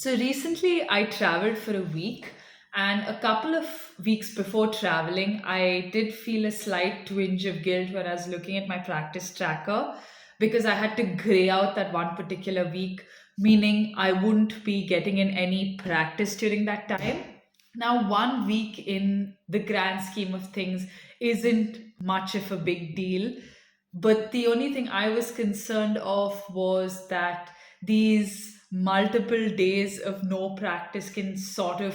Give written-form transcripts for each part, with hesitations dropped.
So recently, I traveled for a week, and a couple of weeks before traveling, I did feel a slight twinge of guilt when I was looking at my practice tracker because I had to gray out that one particular week, meaning I wouldn't be getting in any practice during that time. Now, one week in the grand scheme of things isn't much of a big deal, but the only thing I was concerned of was that these multiple days of no practice can sort of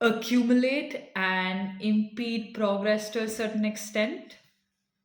accumulate and impede progress to a certain extent.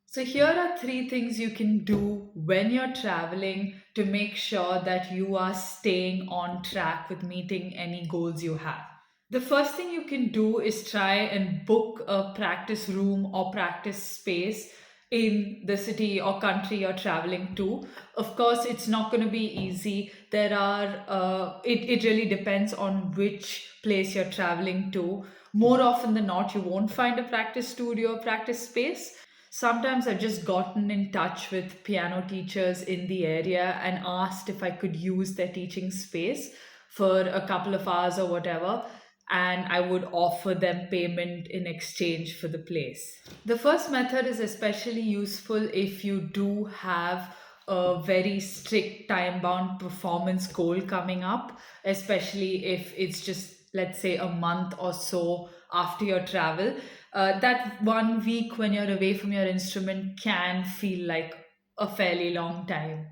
So, here are three things you can do when you're traveling to make sure that you are staying on track with meeting any goals you have. The first thing you can do is try and book a practice room or practice space in the city or country you're traveling to. Of course, it's not going to be easy. It really depends on which place you're traveling to. More often than not, you won't find a practice studio or practice space. Sometimes I've just gotten in touch with piano teachers in the area and asked if I could use their teaching space for a couple of hours or whatever, and I would offer them payment in exchange for the place. The first method is especially useful if you do have a very strict time bound performance goal coming up, especially if it's just, let's say, a month or so after your travel. That one week when you're away from your instrument can feel like a fairly long time.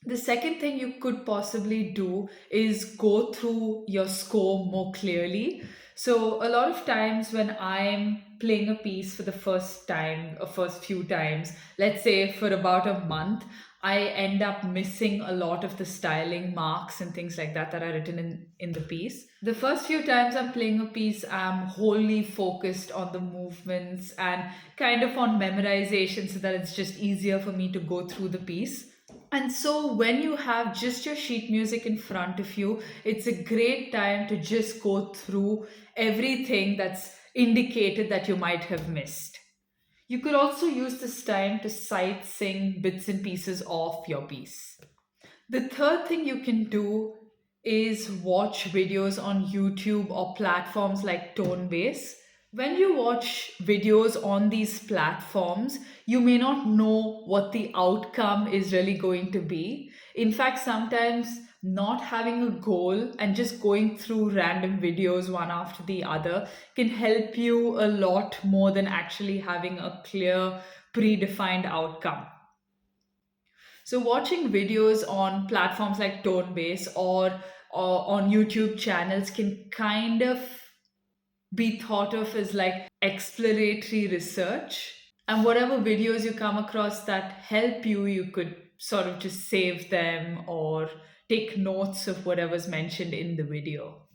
The second thing you could possibly do is go through your score more clearly. So, a lot of times when I'm playing a piece for the first time, or first few times, let's say for about a month, I end up missing a lot of the styling marks and things like that that are written in the piece. The first few times I'm playing a piece, I'm wholly focused on the movements and kind of on memorization so that it's just easier for me to go through the piece. And so, when you have just your sheet music in front of you, it's a great time to just go through everything that's indicated that you might have missed. You could also use this time to sight sing bits and pieces of your piece. The third thing you can do is watch videos on YouTube or platforms like Tonebase. When you watch videos on these platforms, you may not know what the outcome is really going to be. In fact, sometimes not having a goal and just going through random videos one after the other can help you a lot more than actually having a clear, predefined outcome. So watching videos on platforms like Tonebase or on YouTube channels can kind of be thought of as like exploratory research. And whatever videos you come across that help you, you could sort of just save them or take notes of whatever's mentioned in the video.